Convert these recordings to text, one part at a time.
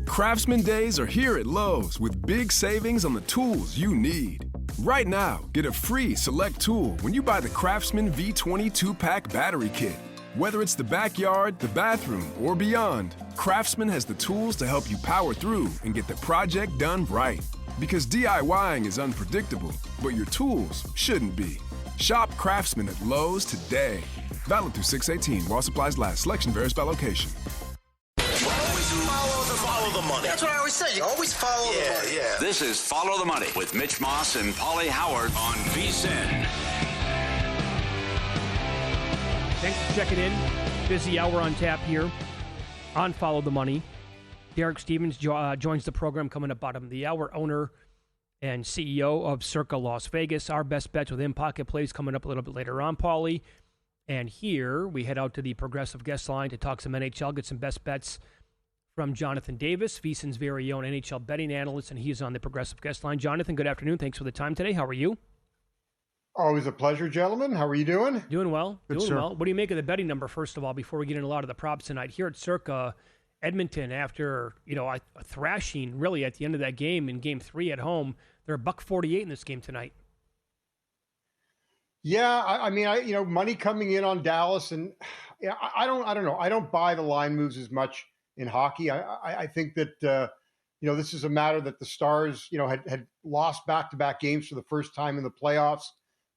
Craftsman Days are here at Lowe's with big savings on the tools you need. Right now, get a free select tool when you buy the Craftsman V20 2-pack battery kit. Whether it's the backyard, the bathroom, or beyond, Craftsman has the tools to help you power through and get the project done right. Because DIYing is unpredictable, but your tools shouldn't be. Shop Craftsman at Lowe's today. Valid through 6/18 while supplies last. Selection varies by location. Follow the money. That's what I always say. You always follow the money. Yeah. This is Follow the Money with Mitch Moss and Pauly Howard on VSiN. Thanks for checking in. Busy hour on tap here on Follow the Money. Derek Stevens joins the program coming up bottom of the hour. Owner and CEO of Circa Las Vegas. Our best bets with in-pocket plays coming up a little bit later on, Pauly. And here we head out to the Progressive guest line to talk some NHL, get some best bets from Jonathan Davis, VSiN's very own NHL betting analyst, and he's on the Progressive guest line. Jonathan, good afternoon. Thanks for the time today. How are you? Always a pleasure, gentlemen. How are you doing? Doing well. Good, doing sir. well. What do you make of the betting number, first of all, before we get into a lot of the props tonight? Here at Circa, Edmonton, after a thrashing really at the end of that game in Game 3 at home, they're $1.48 in this game tonight. Yeah, I mean, money coming in on Dallas, and I don't know. I don't buy the line moves as much in hockey. I think that this is a matter that the Stars, had lost back-to-back games for the first time in the playoffs.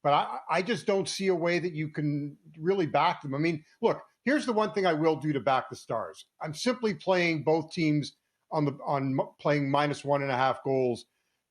But I just don't see a way that you can really back them. I mean, look, here's the one thing I will do to back the Stars. I'm simply playing both teams on playing -1.5 goals,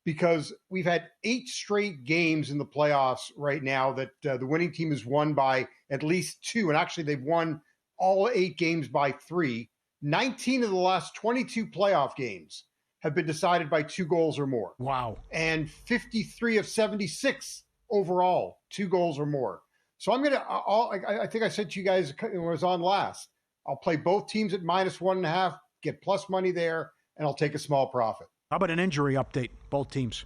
because we've had 8 straight games in the playoffs right now that the winning team has won by at least 2. And actually, they've won all 8 games by 3. 19 of the last 22 playoff games have been decided by 2 goals or more. Wow. And 53 of 76 overall, 2 goals or more. So I'm going to, I think I said to you guys when I was on last, I'll play both teams at -1.5, get plus money there, and I'll take a small profit. How about an injury update, both teams?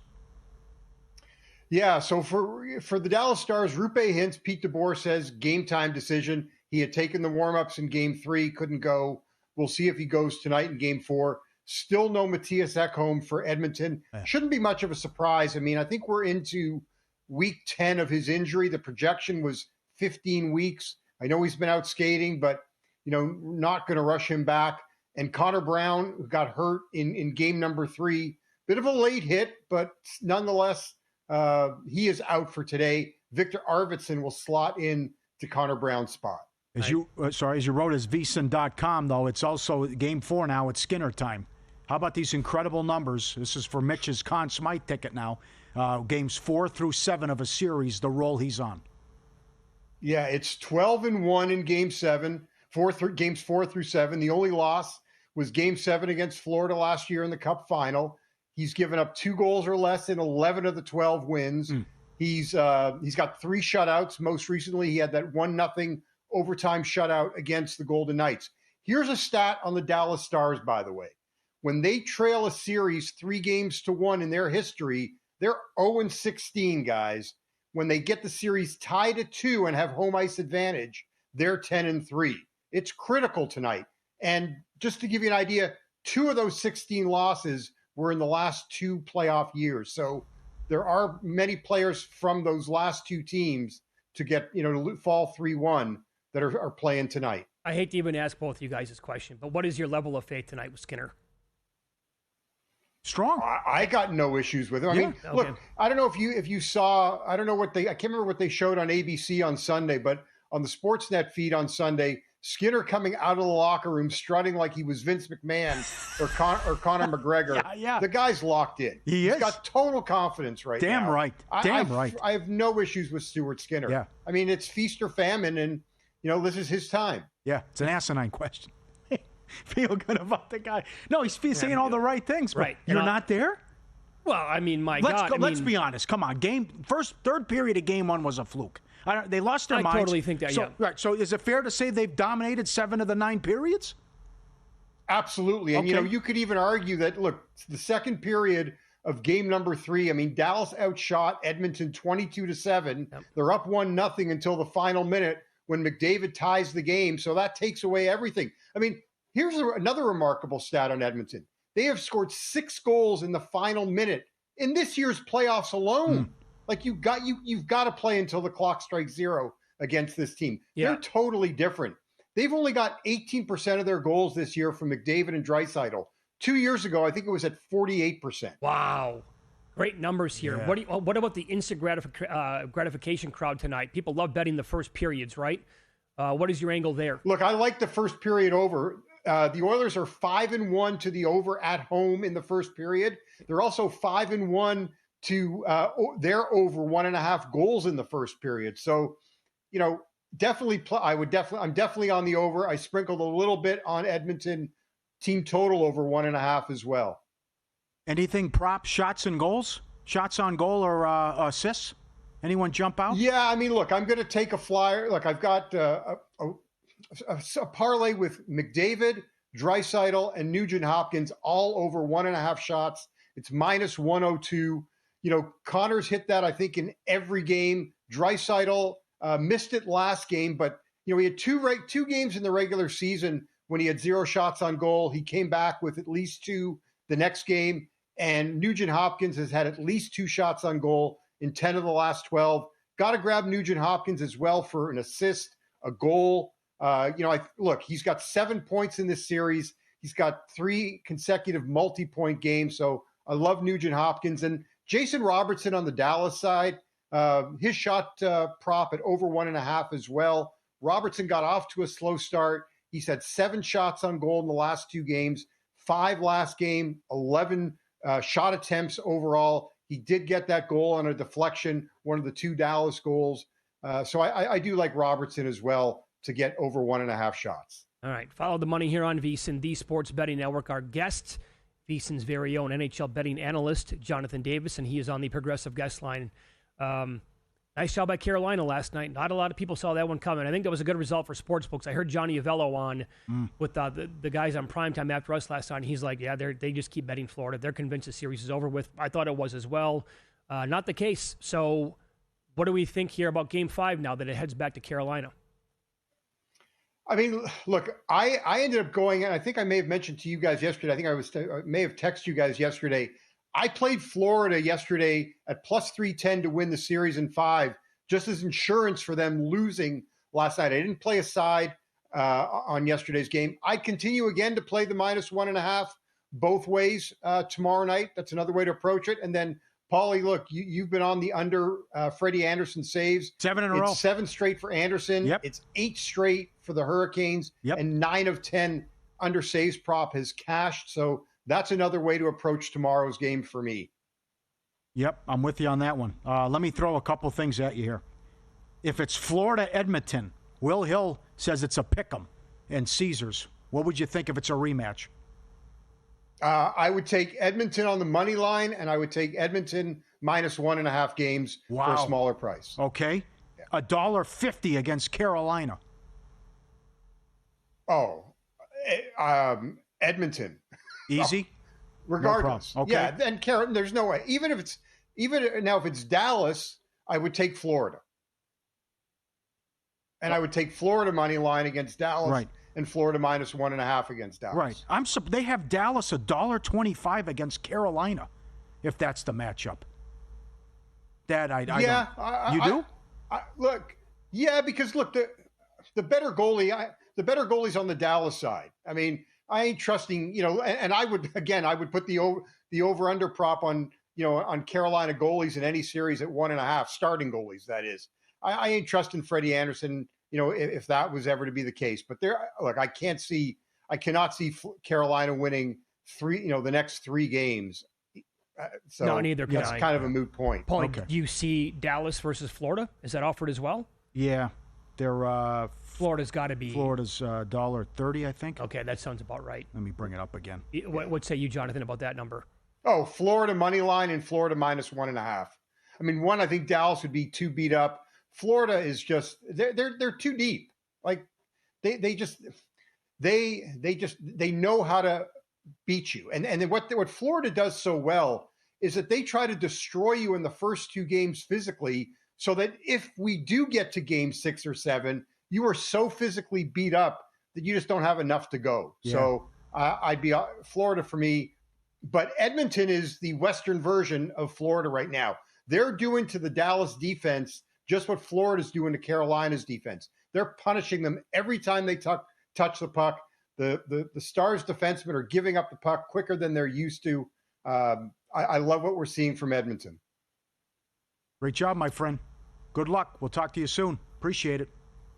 Yeah, so for the Dallas Stars, Rupe Hintz, Pete DeBoer says game time decision. He had taken the warm-ups in Game 3, couldn't go. We'll see if he goes tonight in Game 4. Still no Matthias Ekholm for Edmonton. Shouldn't be much of a surprise. I mean, I think we're into week 10 of his injury. The projection was 15 weeks. I know he's been out skating, but, not going to rush him back. And Connor Brown, who got hurt in game number 3, bit of a late hit, but nonetheless, he is out for today. Victor Arvidsson will slot in to Connor Brown's spot. As you wrote as VSiN.com, though, it's also Game 4 now. It's Skinner time. How about these incredible numbers? This is for Mitch's Conn Smythe ticket now. Games 4 through 7 of a series, the role he's on. Yeah, it's 12-1 in Game 7, games 4 through 7. The only loss was Game 7 against Florida last year in the Cup final. He's given up 2 goals or less in 11 of the 12 wins. He's got 3 shutouts. Most recently, he had that 1-0 overtime shutout against the Golden Knights. Here's a stat on the Dallas Stars, by the way. When they trail a series 3-1 in their history, they're 0-16, guys. When they get the series tied at 2 and have home ice advantage, they're 10-3. It's critical tonight. And just to give you an idea, 2 of those 16 losses were in the last 2 playoff years. So there are many players from those last 2 teams to get, to fall 3-1 that are playing tonight. I hate to even ask both of you guys this question, but what is your level of faith tonight with Skinner? Strong. I got no issues with him. I mean, look, I don't know if you saw, I can't remember what they showed on ABC on Sunday, but on the Sportsnet feed on Sunday, Skinner coming out of the locker room strutting like he was Vince McMahon or Conor McGregor. Yeah. The guy's locked in. He's got total confidence right now. Right. Right. I have no issues with Stuart Skinner. Yeah. I mean, it's feast or famine, and, this is his time. Yeah, it's an asinine question. Feel good about the guy. No, he's saying all the right things, but right. You're not there? Well, I mean, let's be honest. Come on. Third period of Game 1 was a fluke. They lost their minds. I totally think that, yeah. Right. So is it fair to say they've dominated 7 of the 9 periods? Absolutely. And, you could even argue that, look, the second period of game number 3, I mean, Dallas outshot Edmonton 22-7. Yep. They're up 1-0 until the final minute when McDavid ties the game. So that takes away everything. I mean, here's another remarkable stat on Edmonton. They have scored 6 goals in the final minute in this year's playoffs alone. Like you've got to play until the clock strikes 0 against this team. Yeah. They're totally different. They've only got 18% of their goals this year from McDavid and Draisaitl. 2 years ago, I think it was at 48%. Wow. Great numbers here. Yeah. What about the instant gratification crowd tonight? People love betting the first periods, right? What is your angle there? Look, I like the first period over. The Oilers are 5-1 to the over at home in the first period. They're also 5-1 to their over 1.5 goals in the first period. So, definitely I'm definitely on the over. I sprinkled a little bit on Edmonton team total over 1.5 as well. Anything prop, shots and goals? Shots on goal or assists? Anyone jump out? Yeah, I mean, look, I'm going to take a flyer. Look, I've got a parlay with McDavid, Draisaitl, and Nugent Hopkins all over 1.5 shots. It's minus 102. Connor's hit that, I think, in every game. Draisaitl missed it last game, but he had two games in the regular season when he had 0 shots on goal. He came back with at least 2 the next game, and Nugent Hopkins has had at least 2 shots on goal in 10 of the last 12. Got to grab Nugent Hopkins as well for an assist, a goal. Look, he's got 7 points in this series. He's got 3 consecutive multi-point games. So I love Nugent Hopkins. And Jason Robertson on the Dallas side, his shot prop at over 1.5 as well. Robertson got off to a slow start. He's had 7 shots on goal in the last 2 games, 5 last game, 11 shot attempts overall. He did get that goal on a deflection, one of the 2 Dallas goals. So I do like Robertson as well to get over 1.5 shots. All right. Follow the money here on VSiN, the Sports Betting Network. Our guest, VSiN's very own NHL betting analyst, Jonathan Davis, and he is on the Progressive Guest Line. Nice job by Carolina last night. Not a lot of people saw that one coming. I think that was a good result for sportsbooks. I heard Johnny Avello on with the guys on primetime after us last night, and he's like, yeah, they just keep betting Florida. They're convinced the series is over with. I thought it was as well. Not the case. So what do we think here about Game 5 now that it heads back to Carolina? I mean, look, I ended up going, and I think I may have mentioned to you guys yesterday, I think I may have texted you guys yesterday. I played Florida yesterday at plus 310 to win the series in 5, just as insurance for them losing last night. I didn't play a side on yesterday's game. I continue again to play the minus 1.5 both ways tomorrow night. That's another way to approach it. And then, Pauly, look, you've been on the under Freddie Anderson saves. 7 in a row. It's 7 straight for Anderson. Yep. It's 8 straight for the Hurricanes. Yep. And 9 of 10 under saves prop has cashed. So that's another way to approach tomorrow's game for me. Yep, I'm with you on that one. Let me throw a couple things at you here. If it's Florida-Edmonton, Will Hill says it's a pick'em and Caesars. What would you think if it's a rematch? I would take Edmonton on the money line, and I would take Edmonton minus 1.5 games for a smaller price. Okay. $1.50 against Carolina. Edmonton. Easy? Regardless. No okay. Yeah, and Carolina, there's no way. Even if it's Dallas, I would take Florida. And I would take Florida money line against Dallas. Right. And Florida minus 1.5 against Dallas. Right. They have Dallas $1.25 against Carolina, if that's the matchup. That I don't. You do? Look, because look, the better goalie's on the Dallas side. I mean, I ain't trusting, and I would put the over under prop on Carolina goalies in any series at 1.5, starting goalies, that is. I ain't trusting Freddie Anderson, if that was ever to be the case. But I cannot see Carolina winning the next 3 games. So no, neither can that's I. kind of a moot point. Do you see Dallas versus Florida? Is that offered as well? Yeah. They're Florida's got to be. Florida's $1.30, I think. Okay, that sounds about right. Let me bring it up again. What say you, Jonathan, about that number? Oh, Florida money line and Florida minus 1.5. I mean, I think Dallas would be too beat up. Florida is just they're too deep. Like they know how to beat you. And then what Florida does so well is that they try to destroy you in the first 2 games physically, so that if we do get to game 6 or 7, you are so physically beat up that you just don't have enough to go. Yeah. So I'd be Florida for me But Edmonton is the Western version of Florida right now. They're doing to the Dallas defense just what Florida's doing to Carolina's defense. They're punishing them every time they touch the puck. The Stars defensemen are giving up the puck quicker than they're used to. I love what we're seeing from Edmonton. Great job, my friend. Good luck. We'll talk to you soon. Appreciate it.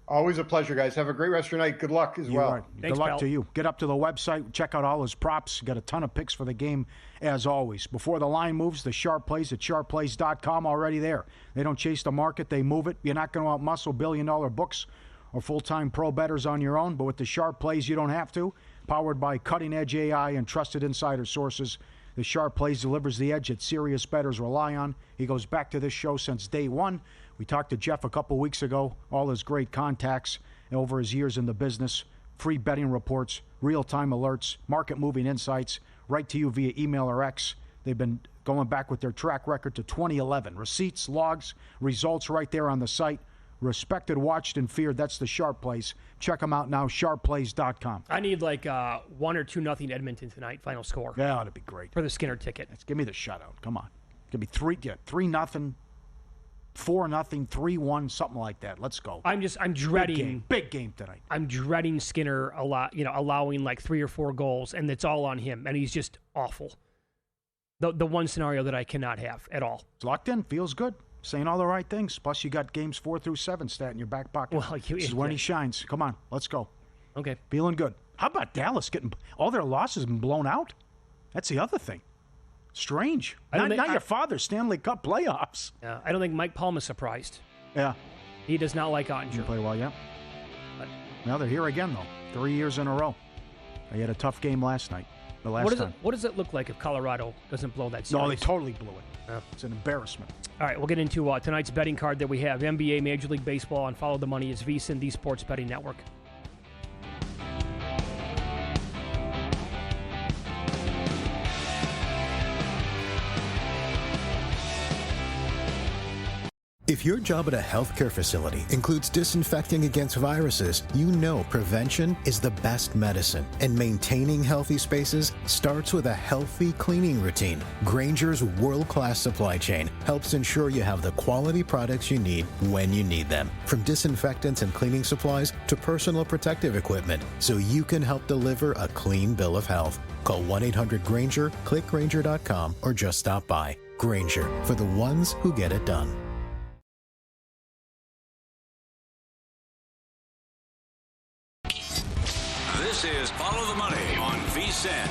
Always a pleasure, guys. Have a great rest of your night. Good luck as well. Right. Thanks, Good luck pal. to you. Get up to the website. Check out all his props. Got a ton of picks for the game, as always. Before the line moves, the sharp plays at sharpplays.com already there. They don't chase the market. They move it. You're not going to out-muscle billion-dollar books or full-time pro bettors on your own. But with the sharp plays, you don't have to. Powered by cutting-edge AI and trusted insider sources, the Sharp Plays delivers the edge that serious bettors rely on. He goes back to this show since day one. We talked to Jeff a couple weeks ago, all his great contacts over his years in the business, free betting reports, real-time alerts, market-moving insights, right to you via email or X. They've been going back with their track record to 2011. Receipts, logs, results right there on the site. Respected, watched, and feared. That's the Sharp Plays. Check them out now, sharpplays.com. I need like 1 or 2-0 Edmonton tonight, final score. Yeah, that'd be great. For the Skinner ticket. Give me the shutout. Come on. Give me 3-0, 4-0, 3-1, something like that. Let's go. I'm dreading. Big game tonight. I'm dreading Skinner a lot, allowing like 3 or 4 goals, and it's all on him, and he's just awful. The one scenario that I cannot have at all. It's locked in. Feels good. Saying all the right things. Plus, you got games 4 through 7 stat in your back pocket. Well, this is when he shines. Come on. Let's go. Okay. Feeling good. How about Dallas getting all their losses been blown out? That's the other thing. Strange. Not your father's Stanley Cup playoffs. Yeah, I don't think Mike Palm is surprised. Yeah. He does not like Ottinger. Didn't play well, yeah. Now they're here again, though. 3 years in a row. They had a tough game last night. The last time. What does it look like if Colorado doesn't blow that series? No, they totally blew it. It's an embarrassment. All right, we'll get into tonight's betting card that we have. NBA, Major League Baseball, and Follow the Money is VSiN, the Sports Betting Network. If your job at a healthcare facility includes disinfecting against viruses, you know prevention is the best medicine. And maintaining healthy spaces starts with a healthy cleaning routine. Grainger's world-class supply chain helps ensure you have the quality products you need when you need them. From disinfectants and cleaning supplies to personal protective equipment, so you can help deliver a clean bill of health. Call 1-800-GRAINGER, click Grainger.com, or just stop by. Grainger, for the ones who get it done. This is Follow the Money on VSiN.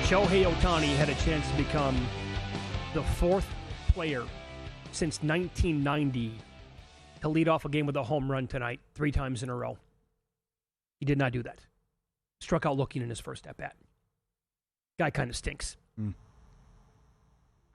Shohei Ohtani had a chance to become the 4th player since 1990 to lead off a game with a home run tonight 3 times in a row. He did not do that. Struck out looking in his first at-bat. Guy kind of stinks.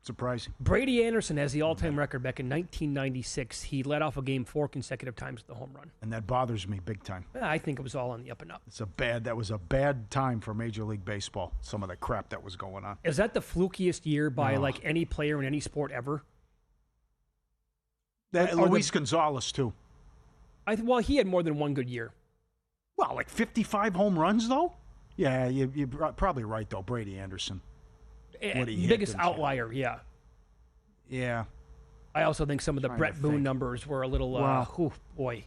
Surprising. Brady Anderson has the all-time record back in 1996. He led off a game 4 consecutive times with a home run. And that bothers me big time. I think it was all on the up and up. That was a bad time for Major League Baseball. Some of the crap that was going on. Is that the flukiest year by like any player in any sport ever? Luis Gonzalez too. Well, he had more than one good year. Well, like 55 home runs though. Yeah, you're probably right though. Brady Anderson. Biggest outlier, yeah. Yeah. I also think some of the Brett Boone numbers were a little, boy.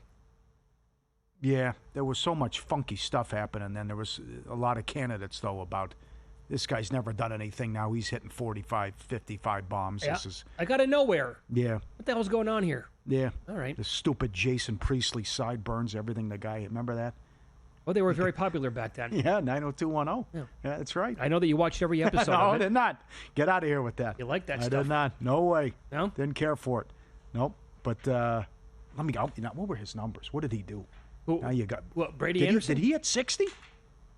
Yeah, there was so much funky stuff happening. Then there was a lot of candidates, though, about this guy's never done anything. Now he's hitting 45, 55 bombs. Yeah. This is, I got of nowhere. Yeah. What the hell's going on here? Yeah. All right. The stupid Jason Priestley sideburns, everything the guy, remember that? Oh, they were very popular back then. Yeah, 90210. Yeah, that's right. I know that you watched every episode no, of it. I did not. Get out of here with that. You like that I stuff? did not. No way. No? Didn't care for it. Nope. But let me go. What were his numbers? What did he do? Now you got. What, Brady Anderson? Did he hit 60?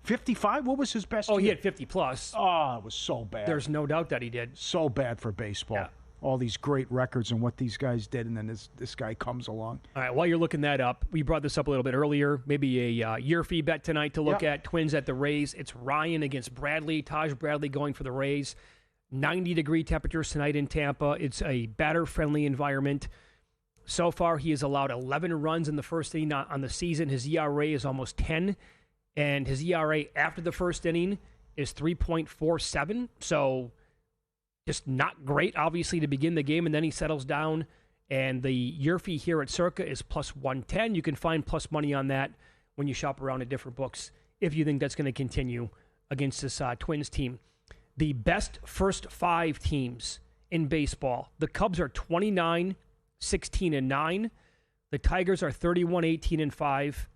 55? What was his best year? He had 50 plus. Oh, it was so bad. There's no doubt that he did. So bad for baseball. Yeah. All these great records and what these guys did, and then this guy comes along. All right, while you're looking that up, we brought this up a little bit earlier. Maybe a year fee bet tonight to look at. Twins at the Rays. It's Ryan against Bradley. Taj Bradley going for the Rays. 90-degree temperatures tonight in Tampa. It's a batter-friendly environment. So far, he has allowed 11 runs in the first inning on the season. His ERA is almost 10, and his ERA after the first inning is 3.47. So just not great, obviously, to begin the game, and then he settles down. And the Yurfie here at Circa is plus 110. You can find plus money on that when you shop around at different books if you think that's going to continue against this Twins team. The best first 5 teams in baseball. The Cubs are 29, 16, and 9. The Tigers are 31, 18, and 5.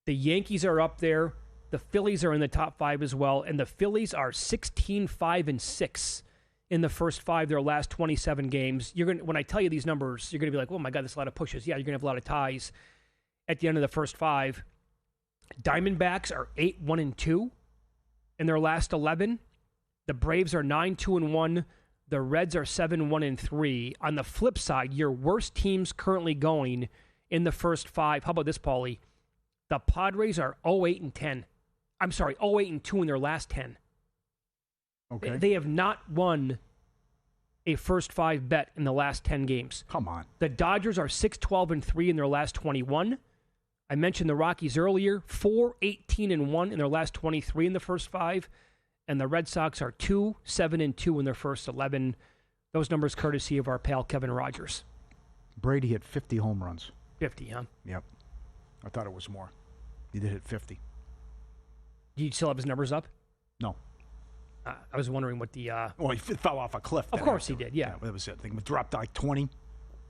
The Yankees are up there. The Phillies are in the top 5 as well. And the Phillies are 16, 5, and 6 in the first 5 their last 27 games. When I tell you these numbers, you're going to be like, oh my God, that's a lot of pushes. Yeah, you're going to have a lot of ties at the end of the first 5. Diamondbacks are 8, 1, and 2 in their last 11. The Braves are 9, 2, and 1. The Reds are 7, 1, and 3. On the flip side, your worst teams currently going in the first 5. How about this, Pauly? The Padres are 0, 8, and 10. I'm sorry, 0, 8, and 2 in their last 10. Okay. They have not won a first 5 bet in the last 10 games. Come on. The Dodgers are 6, 12, and 3 in their last 21. I mentioned the Rockies earlier, 4, 18, and 1 in their last 23 in the first 5. And the Red Sox are 2, 7, and 2 in their first 11. Those numbers courtesy of our pal Kevin Rogers. Brady hit 50 home runs. 50, huh? Yep. I thought it was more. He did hit 50. Do you still have his numbers up? No. I was wondering what the... Well, he fell off a cliff. Of course he did, yeah. That was it. I think it dropped like 20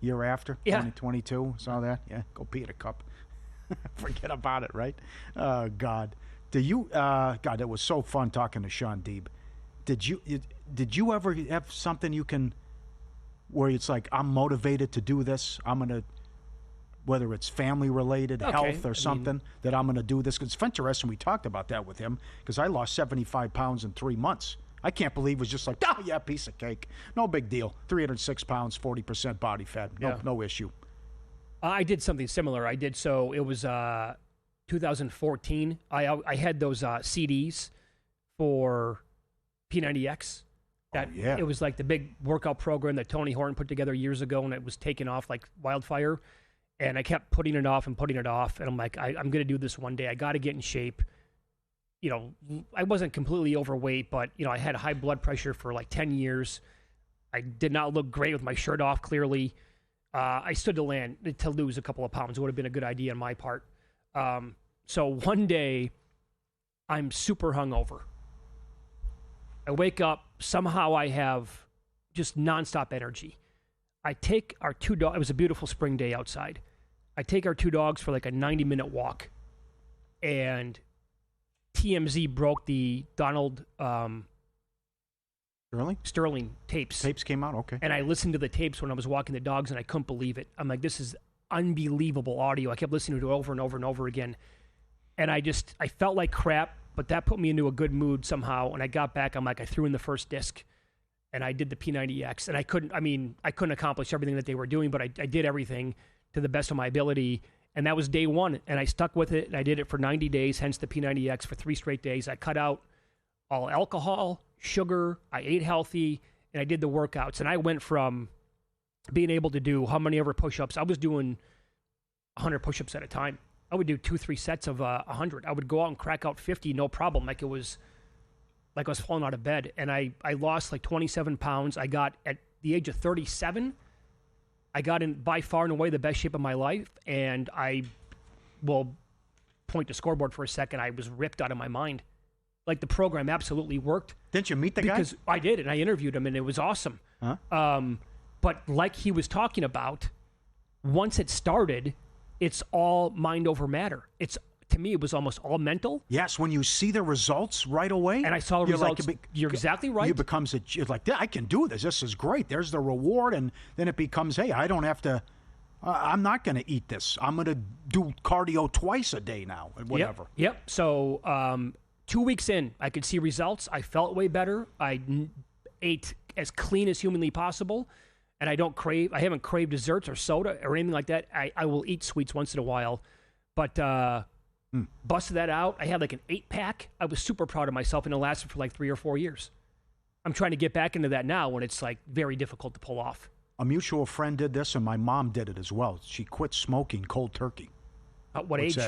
year after. Yeah. 2022. Saw that? Yeah. Go pee at a cup. Forget about it, right? Oh, God. God, it was so fun talking to Sean Deeb. Did you ever have something you can, where it's like, I'm motivated to do this, I'm going to, whether it's family related, health or something, that I'm going to do this? Because it's interesting, we talked about that with him, because I lost 75 pounds in 3 months. I can't believe it was just like, oh, yeah, piece of cake. No big deal. 306 pounds, 40% body fat. No issue. I did something similar. It was 2014. I had those CDs for P90X. It was like the big workout program that Tony Horton put together years ago, and it was taking off like wildfire. And I kept putting it off. And I'm like, I'm going to do this one day. I got to get in shape. I wasn't completely overweight, but, I had high blood pressure for like 10 years. I did not look great with my shirt off, clearly. I stood to lose a couple of pounds. It would have been a good idea on my part. So one day, I'm super hungover. I wake up. Somehow I have just nonstop energy. I take our 2 dogs. It was a beautiful spring day outside. I take our 2 dogs for like a 90-minute walk. And TMZ broke the Donald Sterling tapes. Tapes came out? Okay. And I listened to the tapes when I was walking the dogs, and I couldn't believe it. I'm like, this is unbelievable audio. I kept listening to it over and over and over again. And I felt like crap, but that put me into a good mood somehow. When I got back, I'm like, I threw in the first disc, and I did the P90X. And I couldn't accomplish everything that they were doing, but I did everything to the best of my ability. And that was day 1, and I stuck with it, and I did it for 90 days, hence the P90X for 3 straight days. I cut out all alcohol, sugar, I ate healthy, and I did the workouts. And I went from being able to do how many ever push-ups. I was doing 100 push-ups at a time. I would do 2-3 sets of 100. I would go out and crack out 50, no problem. Like I was falling out of bed. And I lost like 27 pounds. I got, at the age of 37, I got in by far and away the best shape of my life. And I will point to scoreboard for a second. I was ripped out of my mind. Like, the program absolutely worked. Didn't you meet the guy? Because I did, and I interviewed him, and it was awesome. Huh? But like he was talking about, once it started, it's all mind over matter. To me, it was almost all mental. Yes, when you see the results right away. And I saw the results. You're exactly right. You becomes like, I can do this. This is great. There's the reward. And then it becomes, hey, I don't have to, I'm not going to eat this. I'm going to do cardio twice a day now, and whatever. Yep. So 2 weeks in, I could see results. I felt way better. I ate as clean as humanly possible. And I haven't craved desserts or soda or anything like that. I will eat sweets once in a while. But busted that out. I had like an 8-pack. I was super proud of myself, and it lasted for like 3 or 4 years. I'm trying to get back into that now when it's like very difficult to pull off. A mutual friend did this, and my mom did it as well. She quit smoking cold turkey. At what age?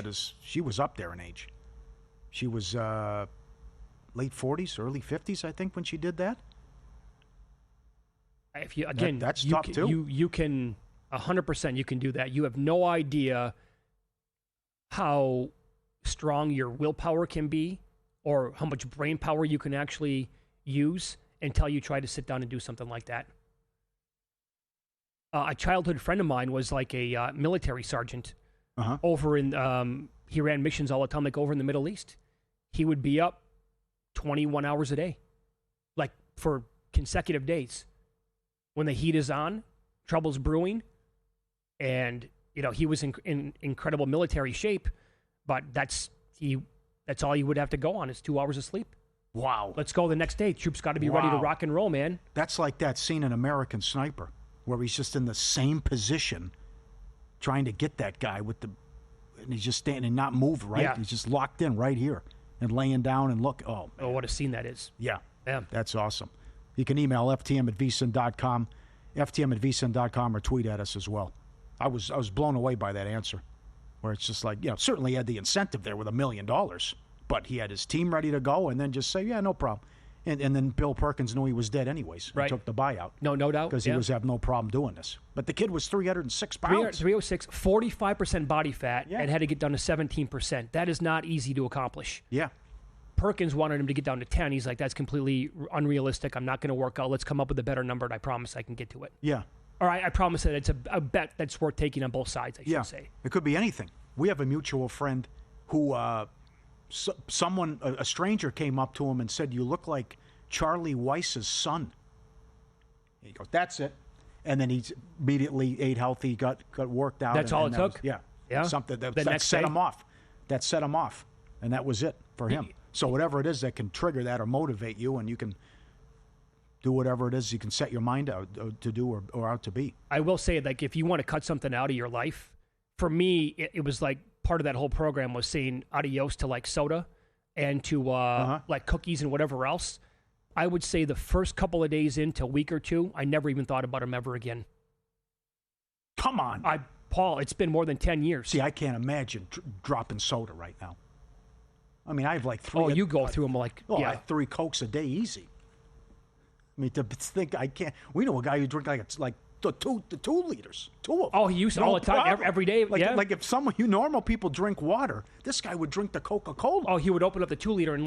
She was up there in age. She was late 40s, early 50s, I think, when she did that. If you again, that's you tough can, too. You can 100% you can do that. You have no idea how strong your willpower can be, or how much brain power you can actually use until you try to sit down and do something like that. A childhood friend of mine was like a military sergeant over in. He ran missions all the time, like over in the Middle East. He would be up 21 hours a day, like for consecutive days. When the heat is on, trouble's brewing, and he was in incredible military shape, but that's all you would have to go on is 2 hours of sleep. Wow. Let's go the next day. Troops got to be ready to rock and roll, man. That's like that scene in American Sniper where he's just in the same position trying to get that guy and he's just standing and not move, right? Yeah. He's just locked in right here and laying down and look. Oh, man. Oh, what a scene that is. Yeah. Yeah. That's awesome. You can email ftm@vsin.com, ftm@vsin.com, or tweet at us as well. I was blown away by that answer, where it's just like, certainly he had the incentive there with $1 million, but he had his team ready to go, and then just say, yeah, no problem. And then Bill Perkins knew he was dead anyways. Right. He took the buyout. No doubt. Because he was having no problem doing this. But the kid was 306 pounds. 306, 45% body fat, Yeah. and had to get down to 17%. That is not easy to accomplish. Yeah. Perkins wanted him to get down to 10. He's like, that's completely unrealistic. I'm not going to work out. Let's come up with a better number, and I promise I can get to it. Yeah. All right, I promise that it's a bet that's worth taking on both sides, I should say. It could be anything. We have a mutual friend who, a stranger came up to him and said, you look like Charlie Weiss's son. He goes, that's it. And then he immediately ate healthy, got worked out. That's all it took? Yeah. Something that next set day? him off. That set him off. And that was it for him. So whatever it is that can trigger that or motivate you, and you can do whatever it is you can set your mind out to do or out to be. I will say, like, if you want to cut something out of your life, for me, it was like part of that whole program was saying adios to like soda and to like cookies and whatever else. I would say the first couple of days into a week or two, I never even thought about them ever again. Come on. Paul, it's been more than 10 years. See, I can't imagine dropping soda right now. I mean, I have like 3. Oh, you go through them like, I have 3 Cokes a day easy. I mean, to think I can't. We know a guy who drink like the 2 liters, 2 of them. Oh, he used all the time, every day. Like if normal people drink water, this guy would drink the Coca-Cola. Oh, he would open up the 2 liter and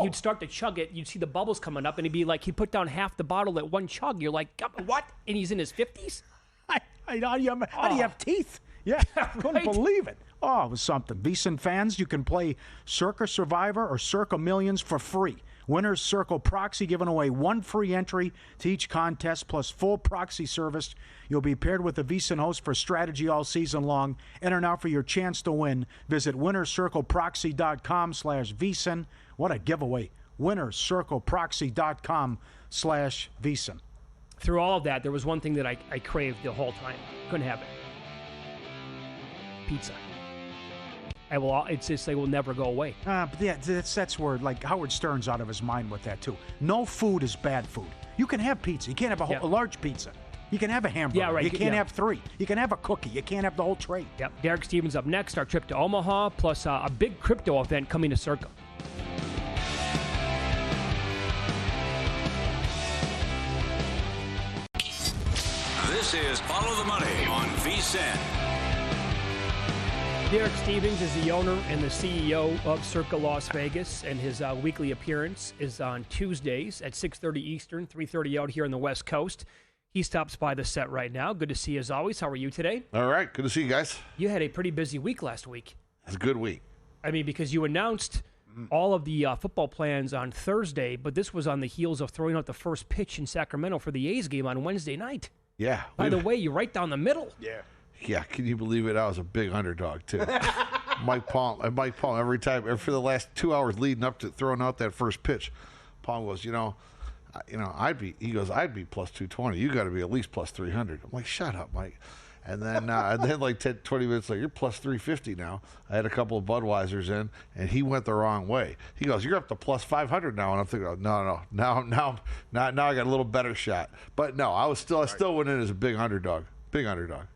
you'd start to chug it. You'd see the bubbles coming up, and he'd be like, he'd put down half the bottle at one chug. You're like, what? And he's in his 50s? How do you have teeth? Yeah, couldn't believe it. Oh, it was something. VSiN fans, you can play Circa Survivor or Circa Millions for free. Winners Circle Proxy giving away 1 free entry to each contest plus full proxy service. You'll be paired with a VSiN host for strategy all season long. Enter now for your chance to win. Visit winnercircleproxy.com/VSiN. What a giveaway. winnercircleproxy.com/VSiN. Through all of that, there was one thing that I craved the whole time. Couldn't have it. Pizza. It's just they will never go away. But yeah, that's where like Howard Stern's out of his mind with that too. No food is bad food. You can have pizza. You can't have a large pizza. You can have a hamburger. Yeah, right. You can't have 3. You can have a cookie. You can't have the whole tray. Yep. Derek Stevens up next. Our trip to Omaha, plus a big crypto event coming to Circa. This is Follow the Money on VSiN. Derek Stevens is the owner and the CEO of Circa Las Vegas, and his weekly appearance is on Tuesdays at 6:30 Eastern, 3:30 out here on the West Coast. He stops by the set right now. Good to see you as always. How are you today? All right. Good to see you guys. You had a pretty busy week last week. It's a good week. I mean, because you announced all of the football plans on Thursday, but this was on the heels of throwing out the first pitch in Sacramento for the A's game on Wednesday night. Yeah. By the way, you're right down the middle. Yeah. Yeah, can you believe it? I was a big underdog, too. Mike Palm, every time, for the last 2 hours leading up to throwing out that first pitch, Palm goes, I'd be plus 220. You got to be at least plus 300. I'm like, shut up, Mike. And then like 10, 20 minutes later, you're plus 350 now. I had a couple of Budweisers in, and he went the wrong way. He goes, you're up to plus 500 now. And I'm thinking, no. Now I got a little better shot. But no, I still went in as a big underdog. Big underdog.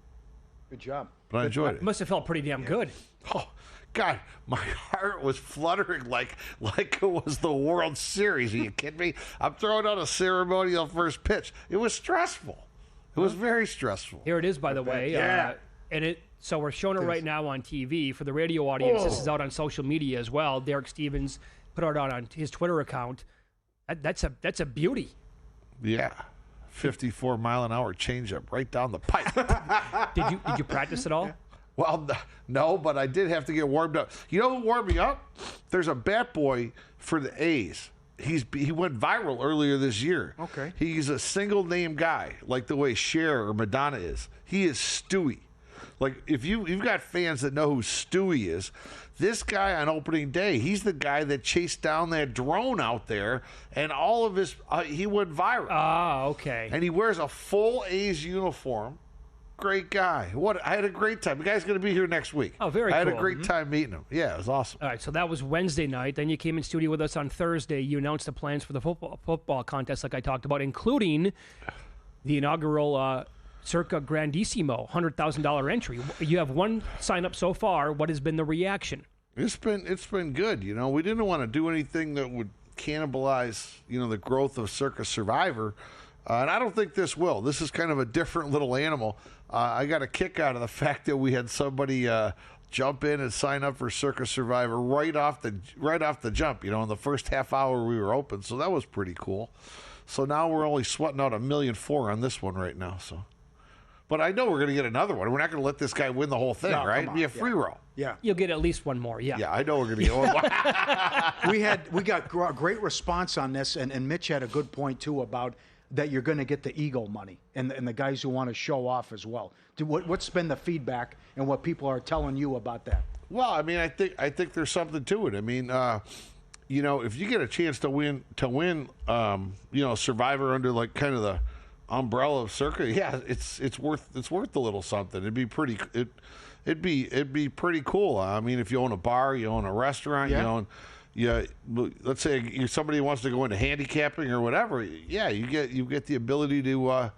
Good job. But I enjoyed it. Must have felt pretty damn good. Oh, God, my heart was fluttering like it was the World Series. Are you kidding me? I'm throwing out a ceremonial first pitch. It was stressful. It was very stressful. Here it is, by the way. Yeah. So we're showing it right now on TV. For the radio audience, this is out on social media as well. Derek Stevens put it out on his Twitter account. That's a beauty. Yeah. 54-mile-an-hour changeup right down the pipe. Did you practice at all? Well, no, but I did have to get warmed up. You know who warmed me up? There's a bat boy for the A's. He went viral earlier this year. Okay. He's a single name guy, like the way Cher or Madonna is. He is Stewie. Like, if you've got fans that know who Stewie is, this guy on opening day, he's the guy that chased down that drone out there, and all of his he went viral. Ah, okay. And he wears a full A's uniform. Great guy. I had a great time. The guy's going to be here next week. Oh, very cool. I had cool. a great time meeting him. Yeah, it was awesome. All right, so that was Wednesday night. Then you came in studio with us on Thursday. You announced the plans for the football contest like I talked about, including the inaugural Circa Grandissimo $100,000 entry. You have one sign-up so far. What has been the reaction? It's been good. You know, we didn't want to do anything that would cannibalize, the growth of Circa Survivor. And I don't think this will. This is kind of a different little animal. I got a kick out of the fact that we had somebody jump in and sign up for Circa Survivor right off the jump. In the first half hour we were open, so that was pretty cool. So now we're only sweating out $1.4 million on this one right now. So, but I know we're going to get another one. We're not going to let this guy win the whole thing, right? It'd be a free roll. Yeah, you'll get at least one more. Yeah, I know we're going to get one more. we got great response on this, and Mitch had a good point too about that you're going to get the ego money and the guys who want to show off as well. What's been the feedback and what people are telling you about that? Well, I mean, I think there's something to it. I mean, if you get a chance to win, Survivor under like kind of the umbrella of Circa, yeah, it's worth a little something. It'd be pretty cool. I mean, if you own a bar, you own a restaurant, let's say somebody wants to go into handicapping or whatever. Yeah, you get the ability to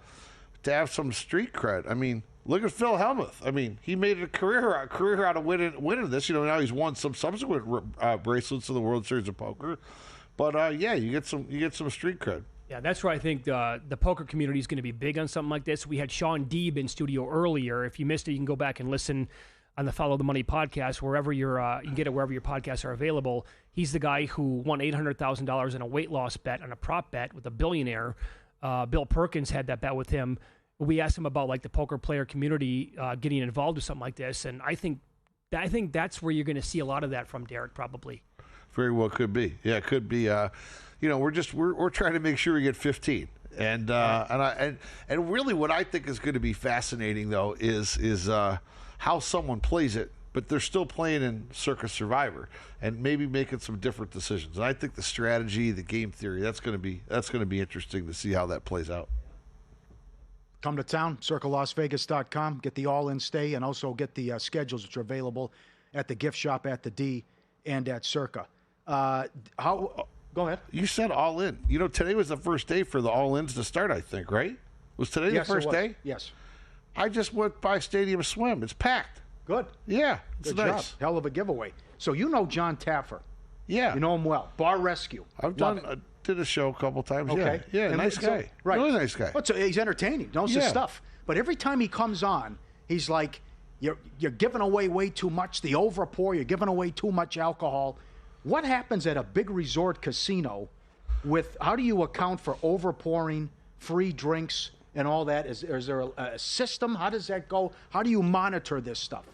have some street cred. I mean, look at Phil Hellmuth. I mean, he made a career out of winning this. Now he's won some subsequent bracelets of the World Series of Poker. But you get some street cred. Yeah, that's where I think the poker community is going to be big on something like this. We had Sean Deeb in studio earlier. If you missed it, you can go back and listen on the Follow the Money podcast, wherever you can get it wherever your podcasts are available. He's the guy who won $800,000 in a weight loss bet on a prop bet with a billionaire. Bill Perkins had that bet with him. We asked him about like the poker player community getting involved with something like this, and I think that's where you're going to see a lot of that from Derek, probably. Very well could be. Yeah, it could be. We're trying to make sure we get 15, and really what I think is going to be fascinating though is how someone plays it, but they're still playing in Circa Survivor and maybe making some different decisions. And I think the strategy, the game theory, that's going to be interesting to see how that plays out. Come to town, circalasvegas.com, get the all-in stay, and also get the schedules which are available at the gift shop at the D and at Circa. Go ahead. You said all in. Today was the first day for the all-ins to start, I think, right? Was today the first day? Yes. I just went by Stadium Swim. It's packed. Good. Yeah, it's Good nice. job. Hell of a giveaway. So you know John Taffer. Yeah. You know him well. Bar Rescue. Did a show a couple times. Okay. Yeah, nice guy. Right. Really nice guy. He's entertaining. Knows his stuff. But every time he comes on, he's like, you're giving away way too much, the overpour, you're giving away too much alcohol. What happens at a big resort casino how do you account for overpouring, free drinks, and all that? Is there a system? How does that go? How do you monitor this stuff?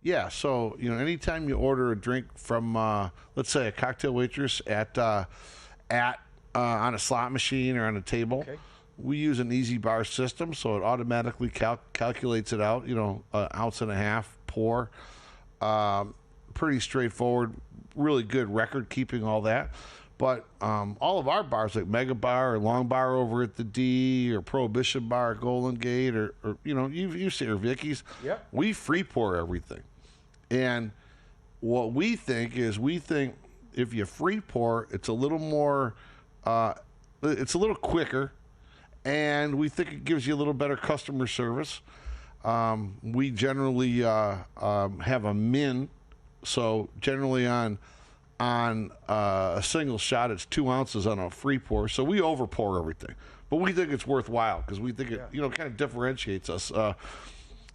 Yeah, so anytime you order a drink from, let's say, a cocktail waitress on a slot machine or on a table, we use an easy bar system, so it automatically calculates it out. An ounce and a half pour, pretty straightforward, really good record keeping all that. But all of our bars, like Mega Bar or Long Bar over at the D or Prohibition Bar at Golden Gate or you see, or Vicky's, we free pour everything. And what we think if you free pour, it's a little more, it's a little quicker, and we think it gives you a little better customer service. We generally have a min So generally on a single shot, it's 2 ounces on a free pour. So we over pour everything, but we think it's worthwhile because we think it, kind of differentiates us.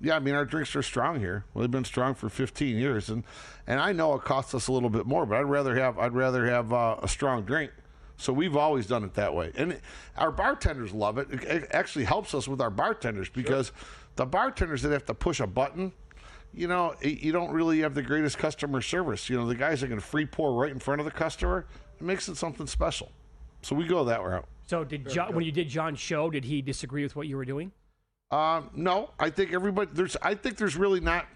Yeah, I mean, our drinks are strong here. Well, they've been strong for 15 years, and I know it costs us a little bit more, but I'd rather have a strong drink. So we've always done it that way, and our bartenders love it. It actually helps us with our bartenders because the bartenders that have to push a button, you don't really have the greatest customer service. The guys that can free pour right in front of the customer, it makes it something special. So we go that route. So when you did John's show, did he disagree with what you were doing? No, I think there's really not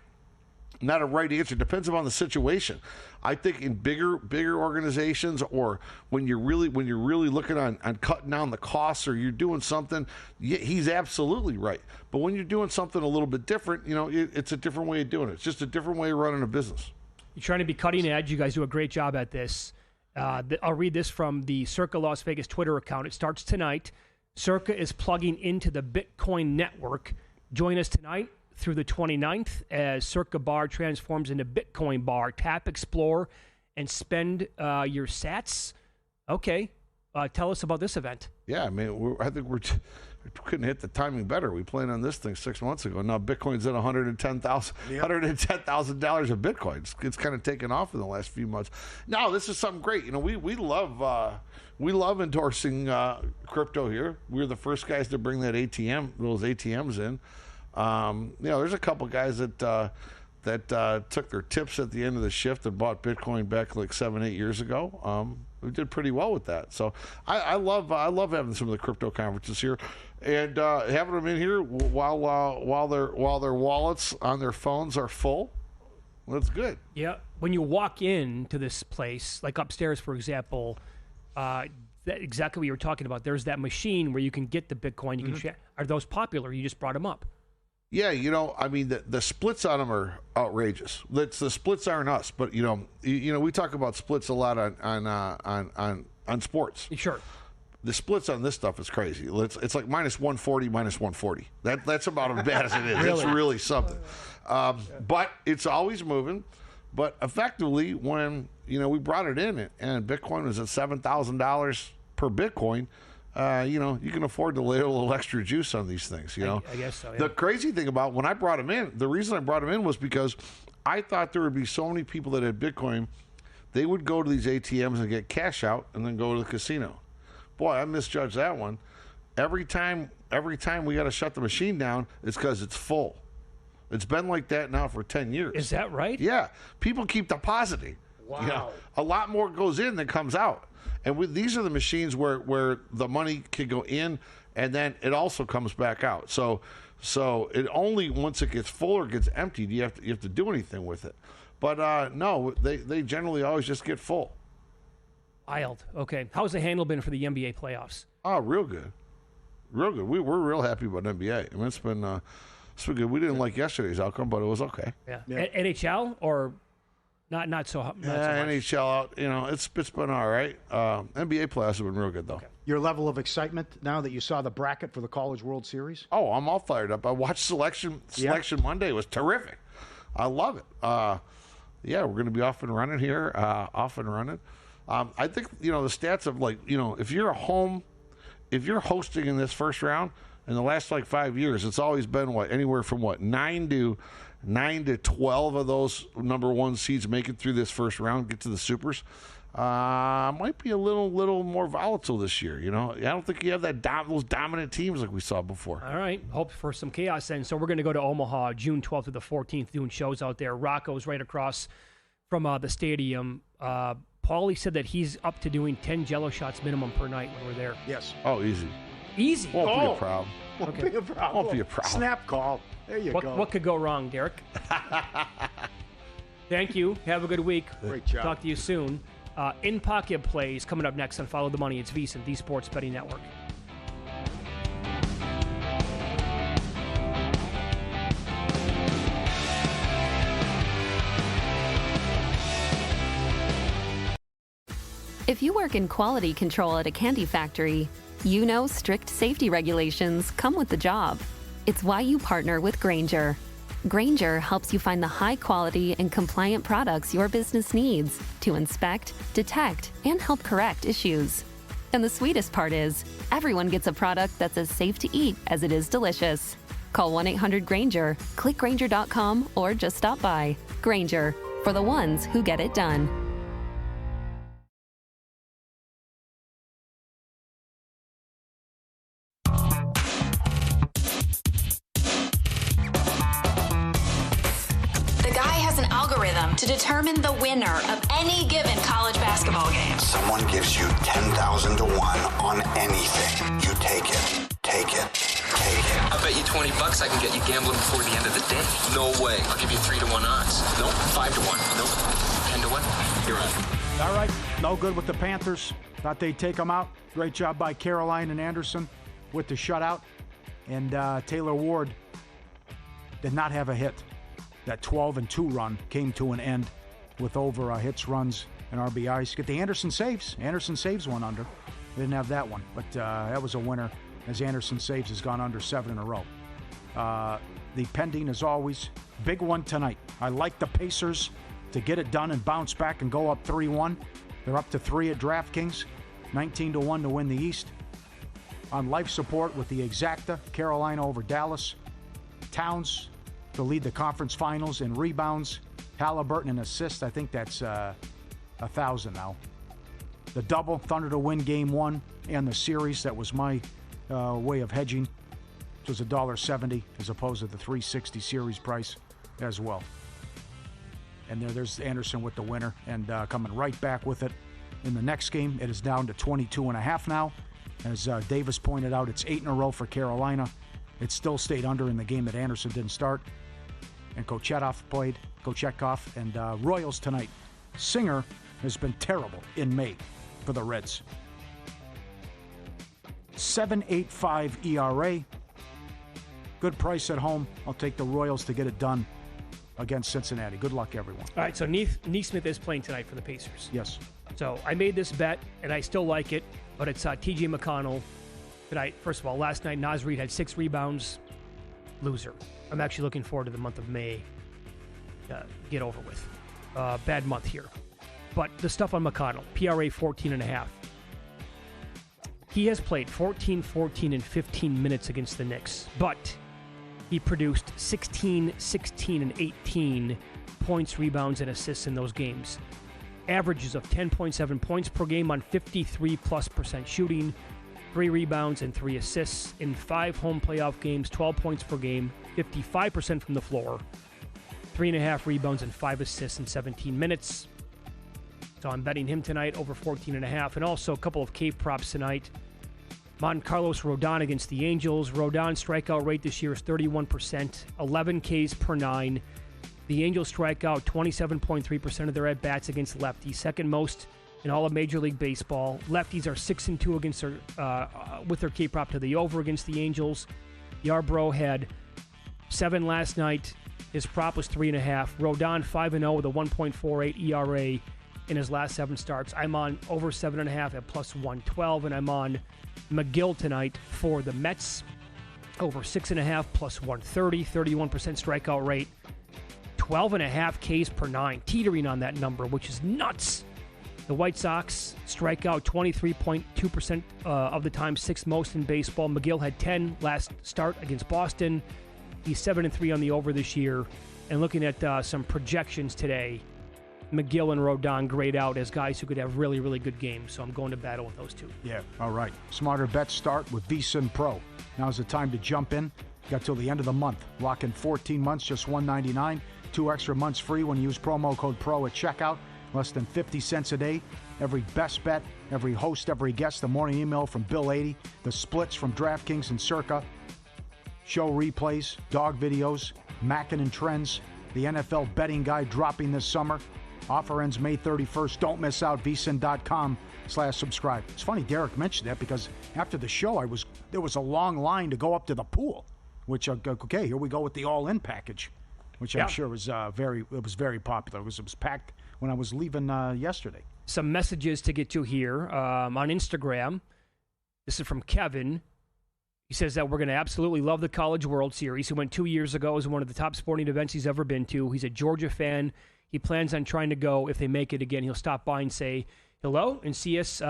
a right answer. It depends upon the situation. I think in bigger organizations, or when you're really looking on cutting down the costs, or you're doing something, he's absolutely right. But when you're doing something a little bit different, it's a different way of doing it. It's just a different way of running a business. You're trying to be cutting edge. You guys do a great job at this. I'll read this from the Circa Las Vegas Twitter account. It starts tonight. Circa is plugging into the Bitcoin network. Join us tonight through the 29th as Circa Bar transforms into Bitcoin Bar. Tap, explore, and spend your sats. Okay. Tell us about this event. Yeah, I mean, I think we couldn't hit the timing better. We planned on this thing 6 months ago. Now Bitcoin's at $110,000 of Bitcoin. It's kind of taken off in the last few months. No, this is something great. We love endorsing crypto here. We're the first guys to bring those ATMs in. There's a couple guys that took their tips at the end of the shift and bought Bitcoin back like 7-8 years ago. We did pretty well with that. So I love having some of the crypto conferences here, and having them in here while their wallets on their phones are full. That's good. Yeah. When you walk into this place, like upstairs, for example, exactly what you were talking about. There's that machine where you can get the Bitcoin. You can share. Are those popular? You just brought them up. Yeah, I mean, the splits on them are outrageous. The splits aren't us, but we talk about splits a lot on sports. Sure. The splits on this stuff is crazy. It's like minus 140, minus 140. That's about as bad as it is. Really? It's really something. But it's always moving. But effectively, when we brought it in and Bitcoin was at $7,000 per Bitcoin. You can afford to lay a little extra juice on these things, I guess so, yeah. The crazy thing about when I brought him in, the reason I brought him in was because I thought there would be so many people that had Bitcoin, they would go to these ATMs and get cash out and then go to the casino. Boy, I misjudged that one. Every time we got to shut the machine down, it's because it's full. It's been like that now for 10 years. Is that right? Yeah. People keep depositing. Wow. A lot more goes in than comes out. And these are the machines where the money can go in and then it also comes back out. So it only once it gets full or gets emptied, you have to do anything with it. But no, they generally always just get full. Wild. Okay. How's the handle been for the NBA playoffs? Oh, real good. Real good. We're real happy about NBA. I mean, it's been good. We didn't like yesterday's outcome, but it was okay. Yeah. NHL or not so much? NHL out. It's been all right. NBA playoffs have been real good though. Okay. Your level of excitement now that you saw the bracket for the College World Series? Oh, I'm all fired up. I watched Selection Monday. It was terrific. I love it. We're going to be off and running here. I think the stats of if you're hosting in this first round in the last 5 years, it's always been anywhere from 9 to 12 of those number one seeds make it through this first round, get to the supers. Might be a little more volatile this year. I don't think you have those dominant teams like we saw before. All right, hope for some chaos then. So we're going to go to Omaha June 12th to the 14th, doing shows out there. Rocco's right across from the stadium. Pauly said that he's up to doing 10 Jello shots minimum per night when we're there. Yes. Oh, easy. Easy. Won't be a problem. Won't be a problem. Won't be a problem. Snap call. There you go. What could go wrong, Derek? Thank you. Have a good week. Great job. Talk to you soon. In Pocket Plays coming up next on Follow the Money. It's VSiN, the Sports Betting Network. If you work in quality control at a candy factory, you know strict safety regulations come with the job. It's why you partner with Grainger, Grainger helps you find the high-quality and compliant products your business needs to inspect, detect, and help correct issues. And the sweetest part is, everyone gets a product that's as safe to eat as it is delicious. Call 1-800-GRAINGER, click Grainger.com, or just stop by. Grainger, for the ones who get it done. To determine the winner of any given college basketball game. Someone gives you 10,000 to 1 on anything. You take it. Take it. Take it. I bet you $20 I can get you gambling before the end of the day. No way. I'll give you 3 to 1 odds. Nope. 5 to 1. Nope. 10 to 1. You're on. All right. No good with the Panthers. Thought they'd take them out. Great job by Caroline and Anderson with the shutout. And Taylor Ward did not have a hit. That 12-2 run came to an end with over hits, runs, and RBIs. Get the Anderson saves. Anderson saves one under. They didn't have that one, but that was a winner as Anderson saves has gone under 7 in a row. The pending, as always, big one tonight. I like the Pacers to get it done and bounce back and go up 3-1. They're up to 3 at DraftKings, 19-1 to win the East. On life support with the exacta, Carolina over Dallas. Towns to lead the conference finals in rebounds. Halliburton in assists. I think that's 1,000 now. The double, Thunder to win game 1 and the series. That was my way of hedging. It was $1.70 as opposed to the $3.60 series price as well. And there's Anderson with the winner and coming right back with it in the next game. It is down to 22.5 now. As Davis pointed out, it's 8 in a row for Carolina. It still stayed under in the game that Anderson didn't start. And Kochetkov played, and Royals tonight. Singer has been terrible in May for the Reds. 7.85 ERA. Good price at home. I'll take the Royals to get it done against Cincinnati. Good luck, everyone. All right, so Neesmith is playing tonight for the Pacers. Yes. So I made this bet, and I still like it, but it's T.J. McConnell tonight. First of all, last night, Naz Reid had 6 rebounds. Loser. I'm actually looking forward to the month of May. Get over with. Bad month here. But the stuff on McConnell, PRA 14.5. He has played 14, 14, and 15 minutes against the Knicks, but he produced 16, 16, and 18 points, rebounds, and assists in those games. Averages of 10.7 points per game on 53+% shooting, 3 rebounds and 3 assists in 5 home playoff games, 12 points per game, 55% from the floor, 3.5 rebounds and 5 assists in 17 minutes. So I'm betting him tonight over 14.5. And also a couple of cave props tonight. Carlos Rodon against the Angels. Rodon's strikeout rate this year is 31%, 11 Ks per 9. The Angels strike out 27.3% of their at-bats against lefties, second most in all of Major League Baseball. Lefties are 6-2 against with their K prop to the over against the Angels. Yarbrough had 7 last night. His prop was 3.5. Rodon 5-0 with a 1.48 ERA in his last 7 starts. I'm on over 7.5 at plus 112, and I'm on McGill tonight for the Mets over 6.5 plus 130, 31% strikeout rate, 12.5 Ks per 9, teetering on that number, which is nuts. The White Sox strike out 23.2% of the time, 6th most in baseball. McGill had 10 last start against Boston. He's 7-3 on the over this year. And looking at some projections today, McGill and Rodon grade out as guys who could have really, really good games. So I'm going to battle with those two. Yeah, all right. Smarter bets start with VSiN Pro. Now's the time to jump in. Got till the end of the month. Lock in 14 months, just $199. 2 extra months free when you use promo code PRO at checkout. Less than 50 cents a day. Every best bet, every host, every guest, the morning email from Bill 80, the splits from DraftKings and Circa, show replays, dog videos, Mackin and Trends, the NFL betting guide dropping this summer. Offer ends May 31st. Don't miss out. VSiN.com/subscribe. It's funny Derek mentioned that because after the show, there was a long line to go up to the pool, which, okay, here we go with the all-in package, which I'm sure was very popular. It was packed when I was leaving yesterday. Some messages to get to here on Instagram. This is from Kevin. He says that we're going to absolutely love the College World Series. He went 2 years ago. It was one of the top sporting events he's ever been to. He's a Georgia fan. He plans on trying to go. If they make it again, he'll stop by and say hello and see us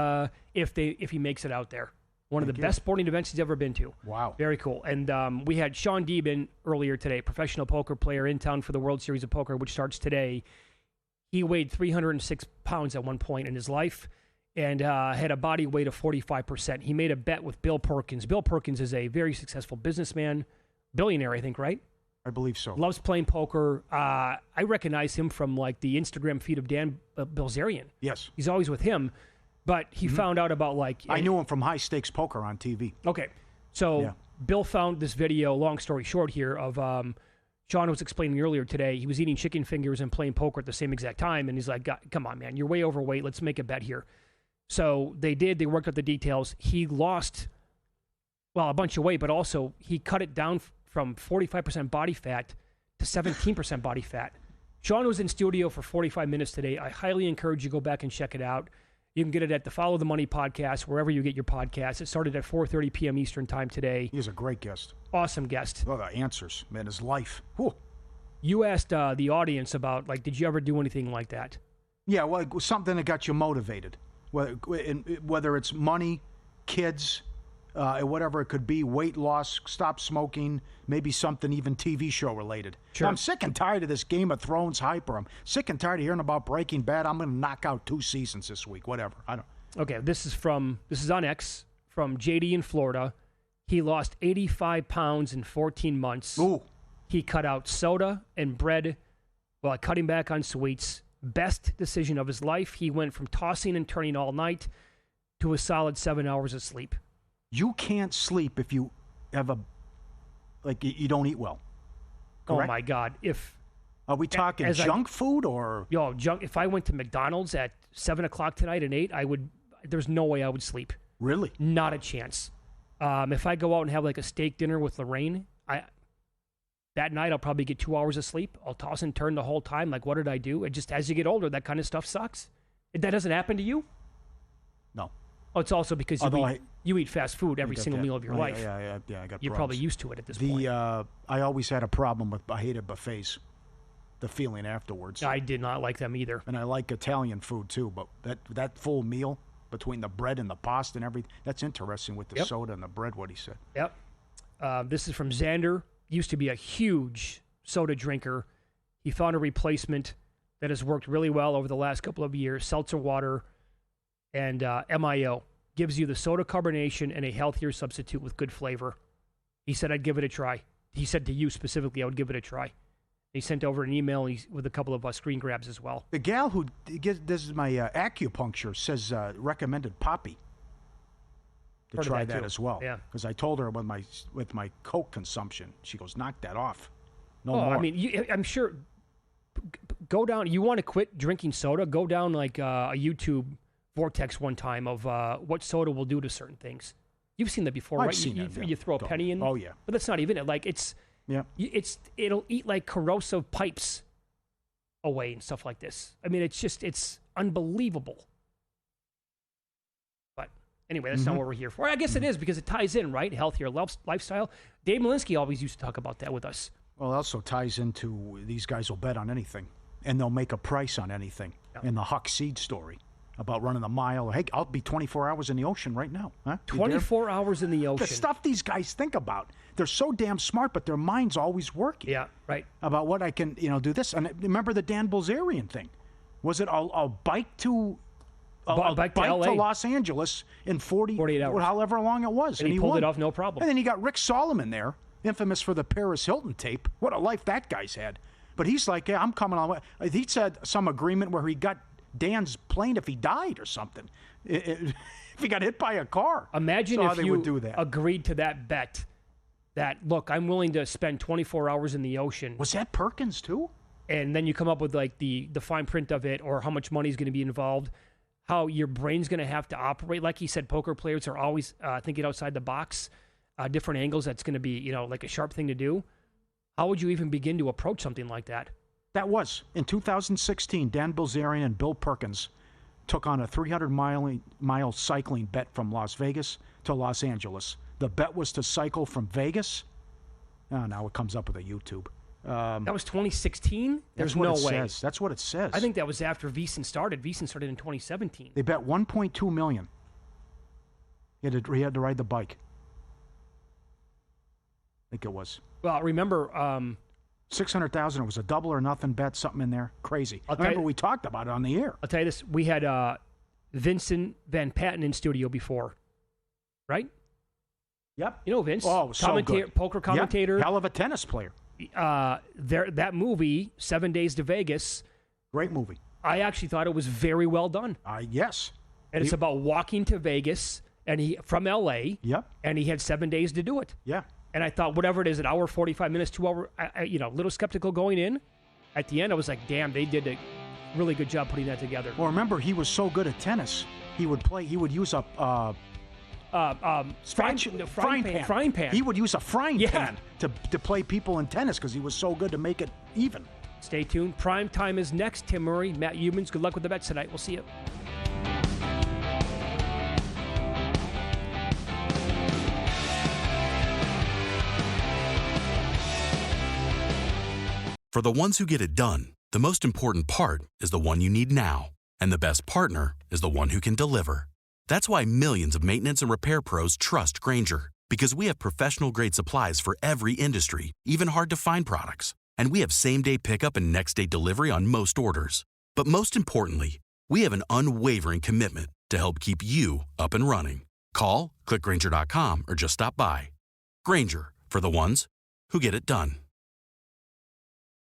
if he makes it out there. One of the best sporting events he's ever been to. Wow. Very cool. And we had Sean Deeben earlier today, professional poker player in town for the World Series of Poker, which starts today. He weighed 306 pounds at one point in his life and had a body weight of 45%. He made a bet with Bill Perkins. Bill Perkins is a very successful businessman, billionaire, I think, right? I believe so. Loves playing poker. I recognize him from like the Instagram feed of Dan Bilzerian. Yes. He's always with him. But he found out about like... I knew him from High Stakes Poker on TV. Okay. So Bill found this video, long story short here, of Sean was explaining earlier today. He was eating chicken fingers and playing poker at the same exact time. And he's like, come on, man, you're way overweight. Let's make a bet here. So they did. They worked out the details. He lost, well, a bunch of weight, but also he cut it down from 45% body fat to 17% body fat. Sean was in studio for 45 minutes today. I highly encourage you to go back and check it out. You can get it at the Follow the Money podcast, wherever you get your podcasts. It started at 4:30 p.m. Eastern time today. He's a great guest. Awesome guest. Oh, the answers, man, his life. Whew. You asked the audience about, like, did you ever do anything like that? Yeah, well, it was something that got you motivated, whether it's money, kids, whatever it could be, weight loss, stop smoking, maybe something even TV show related. Sure. I'm sick and tired of this Game of Thrones hype, or I'm sick and tired of hearing about Breaking Bad. I'm going to knock out 2 seasons this week, whatever. I don't. Okay, this is on X from JD in Florida. He lost 85 pounds in 14 months. Ooh. He cut out soda and bread while cutting back on sweets. Best decision of his life. He went from tossing and turning all night to a solid 7 hours of sleep. You can't sleep if you have you don't eat well. Correct? Oh my God! Are we talking junk food or junk? If I went to McDonald's at 7 o'clock tonight and 8, there's no way I would sleep. Really? Not a chance. If I go out and have like a steak dinner with Lorraine, that night I'll probably get 2 hours of sleep. I'll toss and turn the whole time. Like, what did I do? It just, as you get older, that kind of stuff sucks. That doesn't happen to you? No. Oh, it's also because you eat fast food every single meal of your life. Yeah, I got You're problems. probably used to it at this point. I always had a problem with, I hated buffets, the feeling afterwards. I did not like them either. And I like Italian food too, but that full meal between the bread and the pasta and everything, that's interesting with the soda and the bread, what he said. Yep. This is from Xander. Used to be a huge soda drinker. He found a replacement that has worked really well over the last couple of years. Seltzer water and MIO gives you the soda carbonation and a healthier substitute with good flavor. He said, I'd give it a try. He said to you specifically, I would give it a try. He sent over an email with a couple of screen grabs as well. The gal who gives this is my acupuncture says recommended Poppy to try that as well. Yeah, because I told her with my Coke consumption, she goes, knock that off. No more. I mean, I'm sure. Go down. You want to quit drinking soda? Go down like a YouTube vortex one time of what soda will do to certain things. You've seen that before, I've right? Seen that, you throw a penny in. Oh yeah, but that's not even it. Like it'll eat like corrosive pipes away and stuff like this. I mean, it's unbelievable. But anyway, that's not what we're here for. I guess it is because it ties in, right? Healthier lifestyle. Dave Malinsky always used to talk about that with us. Well, it also ties into these guys will bet on anything, and they'll make a price on anything. Yep. In the Huck Seed story about running a mile. Hey, I'll be 24 hours in the ocean right now. Huh? 24 hours in the ocean. The stuff these guys think about. They're so damn smart, but their mind's always working. Yeah, right. About what I can, do this. And remember the Dan Bilzerian thing. Was it I'll bike to... bike to LA. To Los Angeles in 48 hours. However long it was. And he pulled won. it off, no problem. And then you got Rick Solomon there, infamous for the Paris Hilton tape. What a life that guy's had. But he's like, yeah, I'm coming on. He said some agreement where he got Dan's plane if he died or something. If he got hit by a car. Imagine if you would do that. Agreed to that bet. That, look, I'm willing to spend 24 hours in the ocean. Was that Perkins too? And then you come up with like the fine print of it or how much money is going to be involved. How your brain's going to have to operate. Like he said, poker players are always thinking outside the box, different angles. That's going to be, like a sharp thing to do. How would you even begin to approach something like that? That was. In 2016, Dan Bilzerian and Bill Perkins took on a 300-mile cycling bet from Las Vegas to Los Angeles The bet was to cycle from Vegas. Oh, now it comes up with a YouTube. That was 2016? There's no way. Says. That's what it says. I think that was after VSiN started. VSiN started in 2017. They bet $1.2 million. He had to ride the bike. I think it was. Well, remember... $600,000. It was a double or nothing bet, something in there. Crazy. Remember, we talked about it on the air. I'll tell you this. We had Vincent Van Patten in studio before, right? Yep. You know Vince. Oh, so good. Poker commentator. Yep. Hell of a tennis player. That movie, 7 Days to Vegas. Great movie. I actually thought it was very well done. Yes. And it's about walking to Vegas and he from L.A. Yep. And he had 7 days to do it. Yeah. And I thought, whatever it is, an hour, 45 minutes, 2 hour, a little skeptical going in. At the end, I was like, damn, they did a really good job putting that together. Well, remember, he was so good at tennis. He would use a frying pan. He would use a frying pan to play people in tennis because he was so good to make it even. Stay tuned. Prime time is next. Tim Murray, Matt Humans. Good luck with the bets tonight. We'll see you. For the ones who get it done, the most important part is the one you need now. And the best partner is the one who can deliver. That's why millions of maintenance and repair pros trust Grainger, because we have professional-grade supplies for every industry, even hard-to-find products. And we have same-day pickup and next-day delivery on most orders. But most importantly, we have an unwavering commitment to help keep you up and running. Call, click Grainger.com, or just stop by. Grainger, for the ones who get it done.